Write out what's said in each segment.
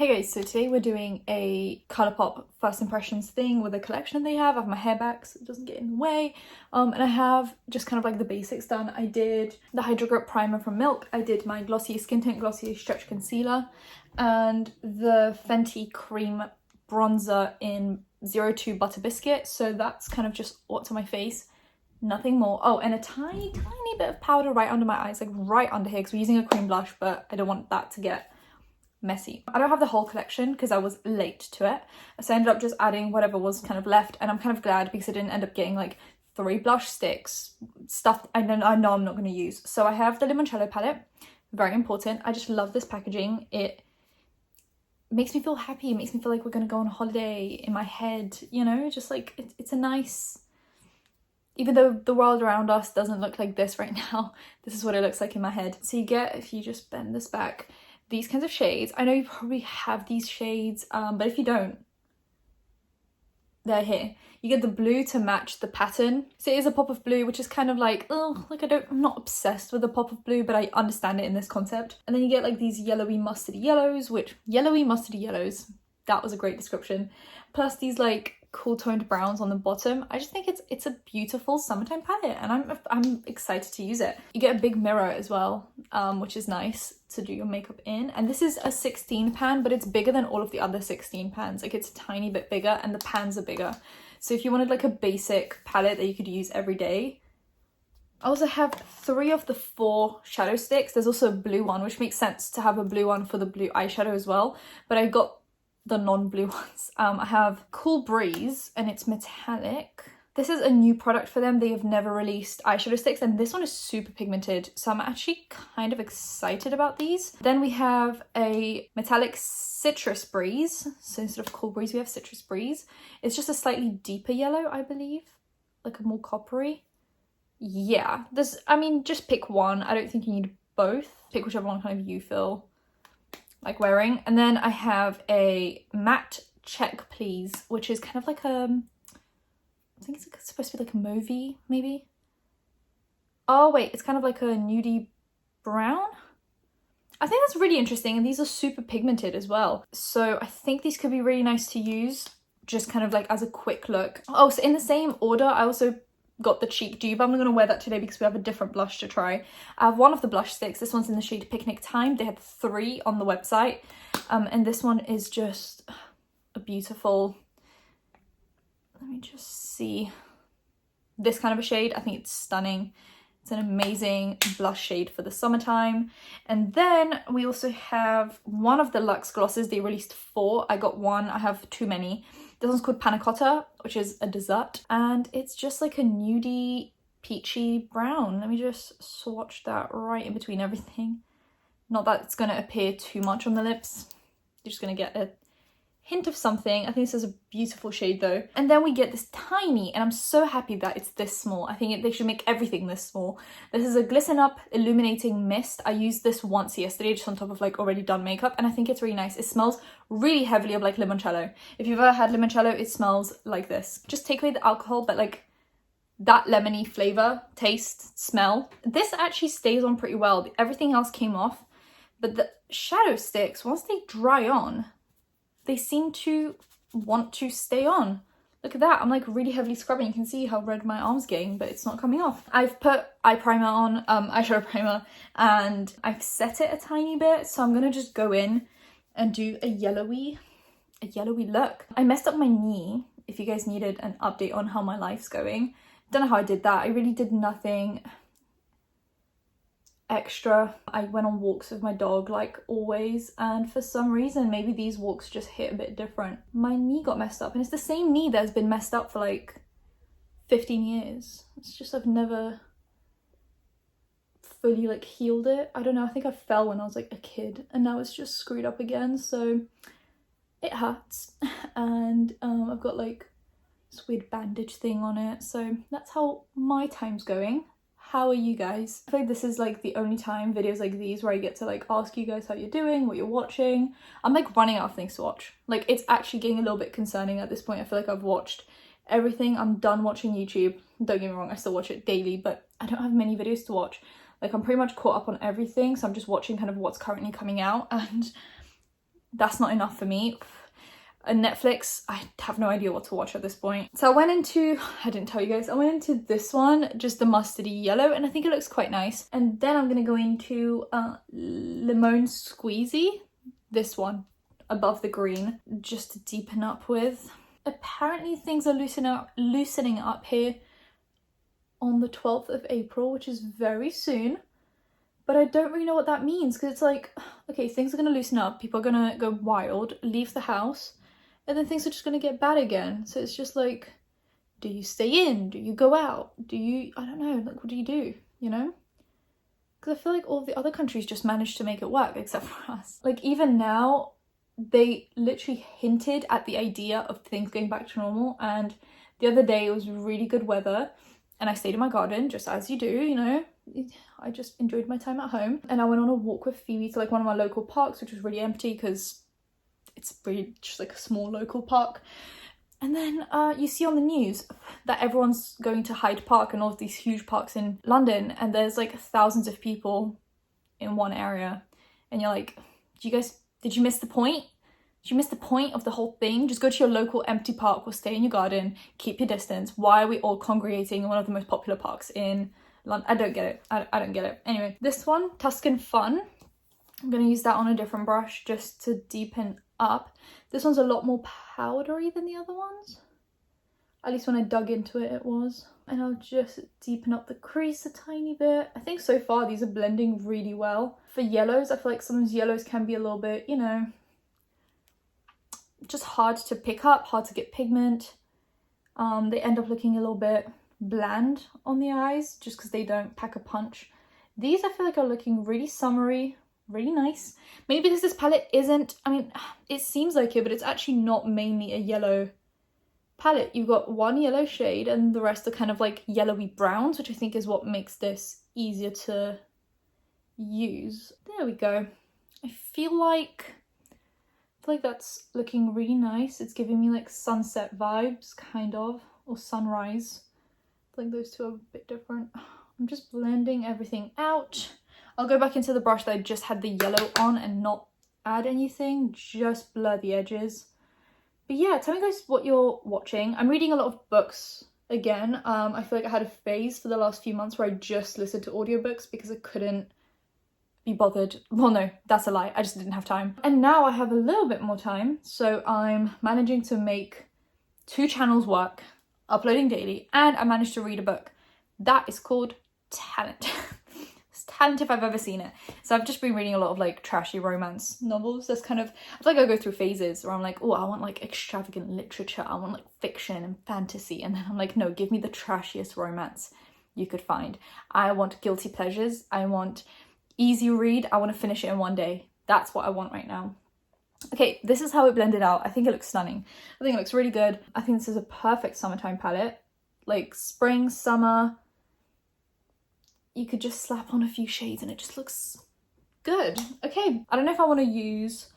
Hey guys, so today we're doing a Colourpop first impressions thing with a collection they have. I have my hair back so it doesn't get in the way. And I have just kind of like the basics done. I did the Hydro Grip Primer from Milk. I did my Glossier Skin Tint Glossier Stretch Concealer and the Fenty Cream Bronzer in 02 Butter Biscuit. So that's kind of just what's on my face. Nothing more. Oh, and a tiny bit of powder right under my eyes, like right under here, because we're using a cream blush, but I don't want that to get messy. I don't have the whole collection because I was late to it, so I ended up just adding whatever was kind of left, and I'm kind of glad because I didn't end up getting like 3 blush sticks, stuff I know I'm not going to use. So I have the Limoncello palette, very important. I just love this packaging. It makes me feel happy. It makes me feel like we're going to go on a holiday in my head, you know, just like it's a nice, even though the world around us doesn't look like this right now, this is what it looks like in my head. So you get, if you just bend this back, these kinds of shades. I know you probably have these shades, but if you don't, they're here. You get the blue to match the pattern. So it is a pop of blue, which is kind of like, oh, like I'm not obsessed with the pop of blue, but I understand it in this concept. And then you get like these yellowy mustardy yellows, that was a great description. Plus these like cool toned browns on the bottom. I just think it's a beautiful summertime palette, and I'm excited to use it. You get a big mirror as well, which is nice to do your makeup in. And this is a 16 pan, but it's bigger than all of the other 16 pans. Like it's a tiny bit bigger, and the pans are bigger. So if you wanted like a basic palette that you could use every day. I also have 3 of the 4 shadow sticks. There's also a blue one, which makes sense to have a blue one for the blue eyeshadow as well, but I got the non-blue ones. I have Cool Breeze, and it's metallic. This is a new product for them. They have never released eyeshadow sticks, and this one is super pigmented, so I'm actually kind of excited about these. Then we have a metallic Citrus Breeze. So instead of Cool Breeze, we have Citrus Breeze. It's just a slightly deeper yellow, I believe, like a more coppery. Yeah, I mean, just pick one. I don't think you need both. Pick whichever one kind of you feel like wearing. And then I have a Matte Check Please, which is kind of like I think it's supposed to be like a mauvey, maybe. Oh wait, it's kind of like a nudie brown. I think that's really interesting, and these are super pigmented as well. So I think these could be really nice to use just kind of like as a quick look. Oh, so in the same order, I also got the Cheek Dupe. I'm going to wear that today because we have a different blush to try. I have one of the blush sticks. This one's in the shade Picnic Time. They had 3 on the website, and this one is just a beautiful, let me just see, this kind of a shade. I think it's stunning. It's an amazing blush shade for the summertime. And then we also have one of the Luxe glosses. They released 4. I got 1. I have too many. This one's called Panna Cotta, which is a dessert, and it's just like a nudie peachy brown. Let me just swatch that right in between everything. Not that it's going to appear too much on the lips. You're just going to get a hint of something. I think this is a beautiful shade though. And then we get this tiny, and I'm so happy that it's this small. I think they should make everything this small. This is a Glisten Up Illuminating Mist. I used this once yesterday just on top of like already done makeup, and I think it's really nice. It smells really heavily of like limoncello. If you've ever had limoncello, it smells like this. Just take away the alcohol, but like that lemony flavor, taste, smell. This actually stays on pretty well. Everything else came off, but the shadow sticks, once they dry on, they seem to want to stay on. Look at that. I'm like really heavily scrubbing. You can see how red my arm's getting, but it's not coming off. I've put eye primer on, eyeshadow primer, and I've set it a tiny bit. So I'm gonna just go in and do a yellowy look. I messed up my knee. If you guys needed an update on how my life's going, don't know how I did that. I really did nothing extra. I went on walks with my dog like always, and for some reason maybe these walks just hit a bit different. My knee got messed up, and it's the same knee that's been messed up for like 15 years. It's just I've never fully like healed it. I don't know, I think I fell when I was like a kid, and now it's just screwed up again, so it hurts. And I've got like this weird bandage thing on it, so that's how my time's going. How are you guys? I feel like this is like the only time videos like these where I get to like ask you guys how you're doing, what you're watching. I'm like running out of things to watch. Like it's actually getting a little bit concerning at this point. I feel like I've watched everything. I'm done watching YouTube. Don't get me wrong, I still watch it daily, but I don't have many videos to watch. Like I'm pretty much caught up on everything, so I'm just watching kind of what's currently coming out, and that's not enough for me. And Netflix, I have no idea what to watch at this point. So I went into, I didn't tell you guys, I went into this one, just the mustardy yellow, and I think it looks quite nice. And then I'm gonna go into Limon Squeezy, this one, above the green, just to deepen up with. Apparently things are loosening up here on the 12th of April, which is very soon. But I don't really know what that means, because it's like, okay, things are gonna loosen up, people are gonna go wild, leave the house, and then things are just gonna get bad again. So it's just like, do you stay in? Do you go out? Do you, I don't know, like, what do you do, you know? Because I feel like all of the other countries just managed to make it work, except for us. Like, even now, they literally hinted at the idea of things going back to normal, and the other day it was really good weather, and I stayed in my garden, just as you do, you know? I just enjoyed my time at home, and I went on a walk with Phoebe to like one of my local parks, which was really empty because it's really just like a small local park. And then you see on the news that everyone's going to Hyde Park and all of these huge parks in London, and there's like thousands of people in one area, and you're like, did you miss the point? Did you miss the point of the whole thing? Just go to your local empty park or stay in your garden, keep your distance. Why are we all congregating in one of the most popular parks in London? I don't get it. I don't get it. Anyway, this one, Tuscan Fun. I'm going to use that on a different brush just to deepen up. This one's a lot more powdery than the other ones. At least when I dug into it, it was. And I'll just deepen up the crease a tiny bit. I think so far these are blending really well. For yellows, I feel like sometimes yellows can be a little bit, you know, just hard to pick up, hard to get pigment. They end up looking a little bit bland on the eyes just because they don't pack a punch. These I feel like are looking really summery, really nice. Maybe because this palette isn't, I mean, it seems like it, but it's actually not mainly a yellow palette. You've got one yellow shade and the rest are kind of like yellowy browns, which I think is what makes this easier to use. There we go. I feel like that's looking really nice. It's giving me like sunset vibes, kind of, or sunrise. I think those two are a bit different. I'm just blending everything out. I'll go back into the brush that I just had the yellow on and not add anything, just blur the edges. But yeah, tell me guys what you're watching. I'm reading a lot of books again. I feel like I had a phase for the last few months where I just listened to audiobooks because I couldn't be bothered. Well, no, that's a lie. I just didn't have time. And now I have a little bit more time, so I'm managing to make 2 channels work, uploading daily, and I managed to read a book. That is called talent. It's talent if I've ever seen it. So I've just been reading a lot of like trashy romance novels. That's kind of, I feel like I go through phases where I'm like, oh, I want like extravagant literature, I want like fiction and fantasy, and then I'm like, no, give me the trashiest romance you could find. I want guilty pleasures, I want easy read, I want to finish it in one day. That's what I want right now. Okay, this is how it blended out. I think it looks stunning. I think it looks really good. I think this is a perfect summertime palette. Like spring, summer, you could just slap on a few shades and it just looks good. Okay, I don't know if I want to use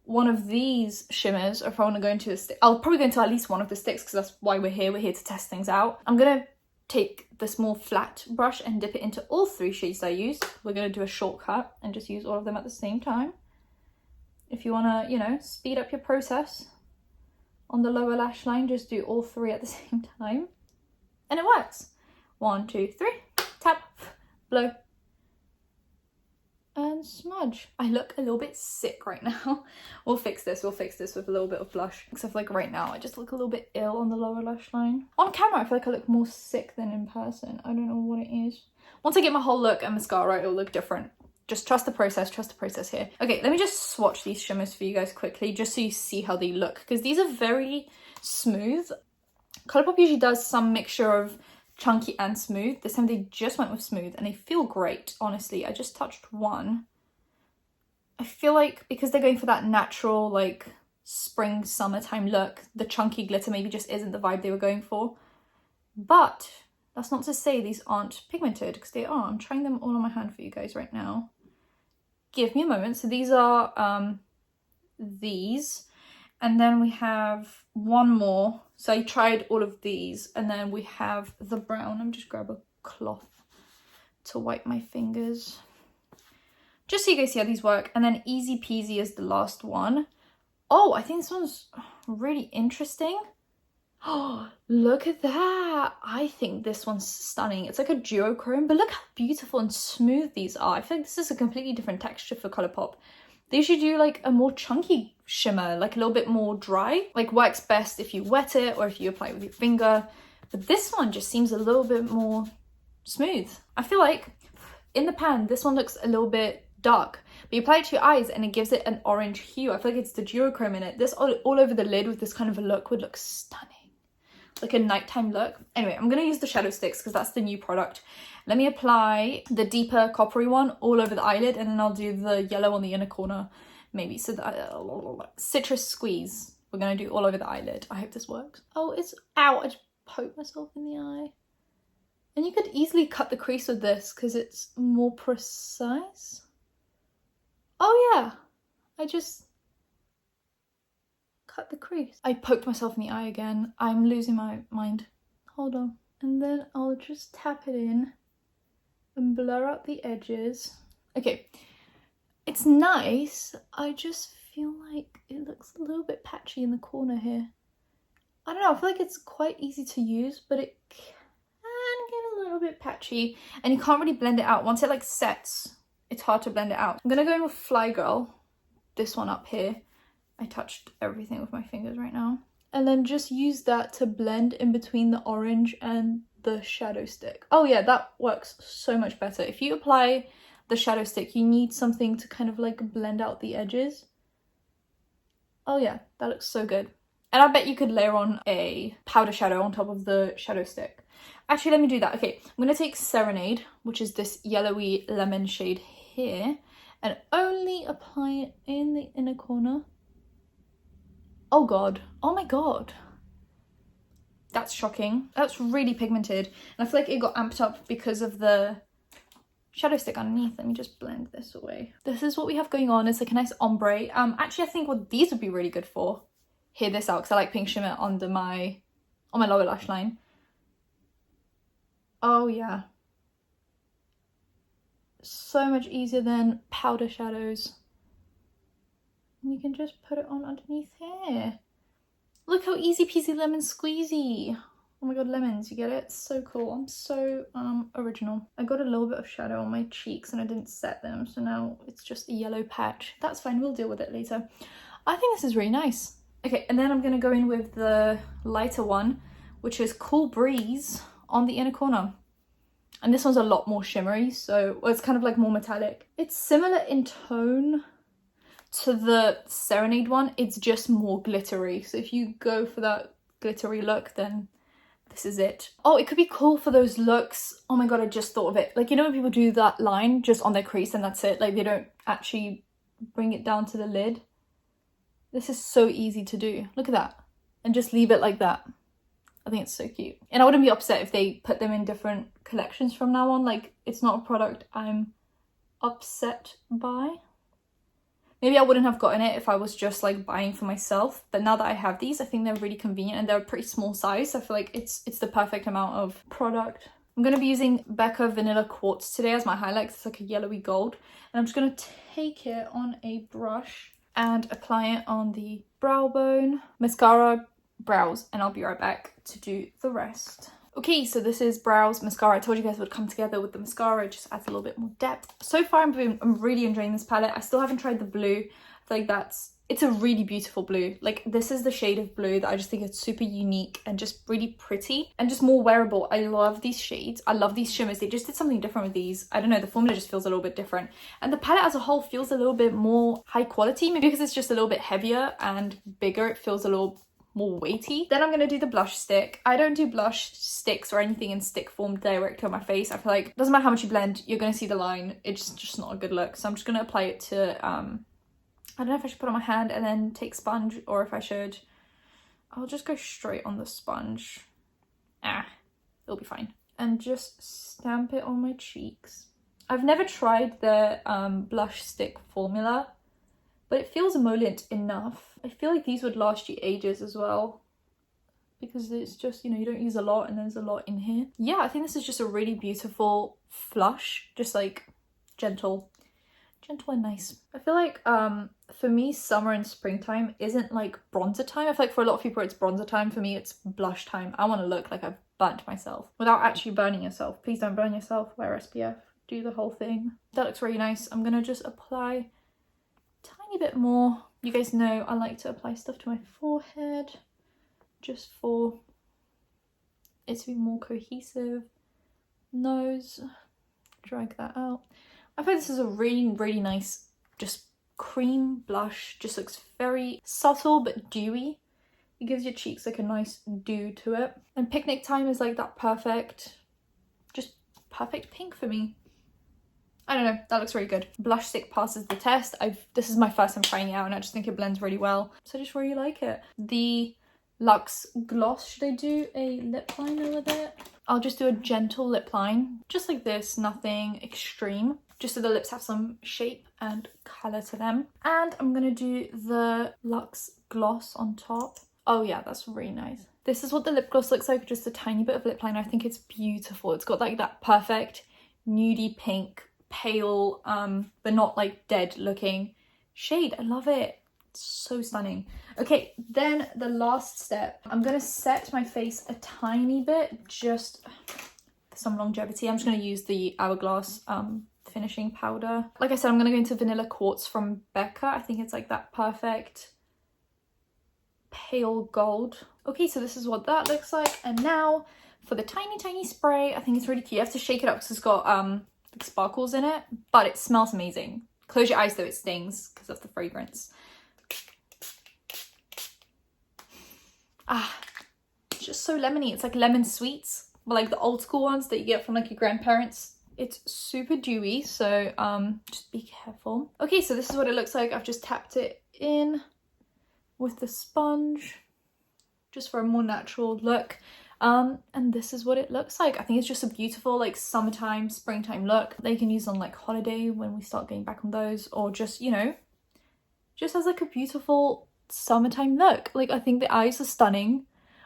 one of these shimmers or if I want to go into a stick. I'll probably go into at least one of the sticks because that's why we're here. We're here to test things out. I'm going to take the small flat brush and dip it into all 3 shades I used. We're going to do a shortcut and just use all of them at the same time. If you want to, you know, speed up your process on the lower lash line, just do all 3 at the same time. And it works. 1, 2, 3. Tap, blow, and smudge. I look a little bit sick right now. We'll fix this with a little bit of blush. Except for like right now, I just look a little bit ill on the lower lash line. On camera, I feel like I look more sick than in person. I don't know what it is. Once I get my whole look and mascara, it'll look different. Just trust the process here. Okay, let me just swatch these shimmers for you guys quickly, just so you see how they look, because these are very smooth. Colourpop usually does some mixture of chunky and smooth. This time they just went with smooth and they feel great, honestly. I just touched one. I feel like because they're going for that natural like spring summertime look, the chunky glitter maybe just isn't the vibe they were going for. But that's not to say these aren't pigmented, because they are. I'm trying them all on my hand for you guys right now. Give me a moment. So these are these, and then we have one more. So I tried all of these, and then we have the brown. Let me just grab a cloth to wipe my fingers. just so you guys see how these work. And then Easy Peasy is the last one. Oh, I think this one's really interesting. Oh, look at that. I think this one's stunning. It's like a duochrome, but look how beautiful and smooth these are. I feel like this is a completely different texture for Colourpop. They usually do like a more chunky shimmer, like a little bit more dry. Like works best if you wet it or if you apply it with your finger. But this one just seems a little bit more smooth. I feel like in the pan, this one looks a little bit dark, but you apply it to your eyes and it gives it an orange hue. I feel like it's the duochrome in it. This all over the lid with this kind of a look would look stunning. Like a nighttime look. Anyway, I'm going to use the shadow sticks because that's the new product. Let me apply the deeper coppery one all over the eyelid, and then I'll do the yellow on the inner corner maybe. So that citrus squeeze we're going to do all over the eyelid. I hope this works. Oh, it's out. I just poked myself in the eye. And you could easily cut the crease with this because it's more precise. Oh yeah, I just cut the crease. I poked myself in the eye again. I'm losing my mind. Hold on. And then I'll just tap it in and blur out the edges. Okay, it's nice. I just feel like it looks a little bit patchy in the corner here. I don't know, I feel like it's quite easy to use, but it can get a little bit patchy and you can't really blend it out. Once it like sets, it's hard to blend it out. I'm gonna go in with Fly Girl, this one up here. I touched everything with my fingers right now. And then just use that to blend in between the orange and the shadow stick. Oh yeah, that works so much better. If you apply the shadow stick, you need something to kind of like blend out the edges. Oh yeah, that looks so good. And I bet you could layer on a powder shadow on top of the shadow stick. Actually, let me do that. Okay, I'm gonna take Serenade, which is this yellowy lemon shade here, and only apply it in the inner corner. Oh god, oh my god. That's shocking. That's really pigmented. And I feel like it got amped up because of the shadow stick underneath. Let me just blend this away. This is what we have going on. It's like a nice ombre. Actually, I think what these would be really good for. Hear this out, because I like pink shimmer under on my lower lash line. Oh yeah. So much easier than powder shadows. And you can just put it on underneath here. Look how easy peasy lemon squeezy. Oh my god, lemons, you get it? It's so cool. I'm so original. I got a little bit of shadow on my cheeks and I didn't set them, so now it's just a yellow patch. That's fine, we'll deal with it later. I think this is really nice. Okay, and then I'm gonna go in with the lighter one, which is Cool Breeze on the inner corner. And this one's a lot more shimmery, so well, it's kind of like more metallic. It's similar in tone to the Serenade one, it's just more glittery. So if you go for that glittery look, then this is it. Oh, it could be cool for those looks. Oh my god, I just thought of it. Like, you know when people do that line just on their crease and that's it? Like, they don't actually bring it down to the lid. This is so easy to do. Look at that. And just leave it like that. I think it's so cute. And I wouldn't be upset if they put them in different collections from now on. Like, it's not a product I'm upset by. Maybe I wouldn't have gotten it if I was just like buying for myself, but now that I have these, I think they're really convenient and they're a pretty small size. I feel like it's the perfect amount of product. I'm going to be using Becca Vanilla Quartz today as my highlight. It's like a yellowy gold, and I'm just going to take it on a brush and apply it on the brow bone, mascara, brows, and I'll be right back to do the rest. Okay, so this is brows, mascara. I told you guys it would come together with the mascara. It just adds a little bit more depth. So far, I'm really enjoying this palette. I still haven't tried the blue. I feel like it's a really beautiful blue. Like, this is the shade of blue that I just think it's super unique and just really pretty and just more wearable. I love these shades. I love these shimmers. They just did something different with these. I don't know, the formula just feels a little bit different. And the palette as a whole feels a little bit more high quality, maybe because it's just a little bit heavier and bigger. It feels a little more weighty. Then I'm gonna do the blush stick. I don't do blush sticks or anything in stick form directly on my face. I feel like it doesn't matter how much you blend, you're gonna see the line. It's just not a good look. So I'm just gonna apply it to I don't know if I should put it on my hand and then take sponge, or if I should, I'll just go straight on the sponge. It'll be fine. And just stamp it on my cheeks. I've never tried the blush stick formula, but it feels emollient enough. I feel like these would last you ages as well, because it's just, you know, you don't use a lot and there's a lot in here. Yeah, I think this is just a really beautiful flush, just like gentle gentle and nice. I feel like for me, summer and springtime isn't like bronzer time. I feel like for a lot of people it's bronzer time. For me, it's blush time. I want to look like I've burnt myself without actually burning yourself. Please don't burn yourself. Wear SPF. Do the whole thing. That looks really nice. I'm gonna just apply a tiny bit more. You guys know I like to apply stuff to my forehead just for it to be more cohesive. Nose, drag that out. I think this is a really nice just cream blush. Just looks very subtle but dewy. It gives your cheeks like a nice dew to it. And picnic time is like that perfect pink for me. I don't know, that looks really good. Blush stick passes the test. This is my first time trying it out and I just think it blends really well. So I just really like it. The Luxe gloss, should I do a lip liner with it? I'll just do a gentle lip line, just like this, nothing extreme. Just so the lips have some shape and colour to them. And I'm gonna do the Luxe gloss on top. Oh yeah, that's really nice. This is what the lip gloss looks like, just a tiny bit of lip liner. I think it's beautiful. It's got like that perfect nudie pink, pale, but not like dead looking shade. I love it. It's so stunning. Okay, then the last step, I'm gonna set my face a tiny bit, just for some longevity. I'm just gonna use the Hourglass finishing powder. Like I said, I'm gonna go into Vanilla Quartz from Becca. I think it's like that perfect pale gold. Okay, so this is what that looks like. And now for the tiny spray, I think it's really cute. You have to shake it up because it's got like sparkles in it, but it smells amazing. Close your eyes though, it stings because of the fragrance. It's just so lemony. It's like lemon sweets, but like the old school ones that you get from like your grandparents. It's super dewy, so just be careful. Okay, so this is what it looks like. I've just tapped it in with the sponge just for a more natural look. And this is what it looks like. I think it's just a beautiful like summertime, springtime look that you can use on like holiday when we start getting back on those, or just, you know, just as like a beautiful summertime look. Like I think the eyes are stunning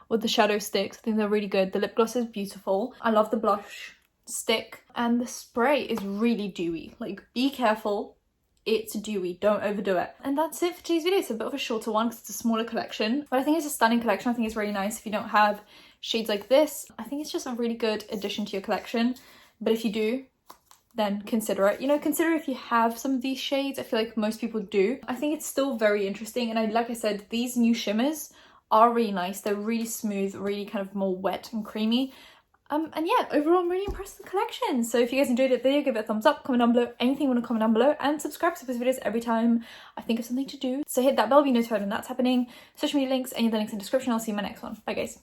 with the shadow sticks. I think they're really good. The lip gloss is beautiful. I love the blush stick, and the spray is really dewy. Like be careful, it's dewy, don't overdo it. And that's it for today's video. It's a bit of a shorter one because it's a smaller collection, but I think it's a stunning collection. I think it's really nice if you don't have shades like this. I think it's just a really good addition to your collection, but if you do, then consider it. You know, consider if you have some of these shades. I feel like most people do. I think it's still very interesting, and like I said, these new shimmers are really nice. They're really smooth, really kind of more wet and creamy. And yeah, overall I'm really impressed with the collection. So if you guys enjoyed the video, give it a thumbs up, comment down below anything you want to comment down below, and subscribe to these videos every time I think of something to do. So hit that bell, be notified when that's happening. Social media links, any of the links in the description. I'll see you in my next one. Bye guys.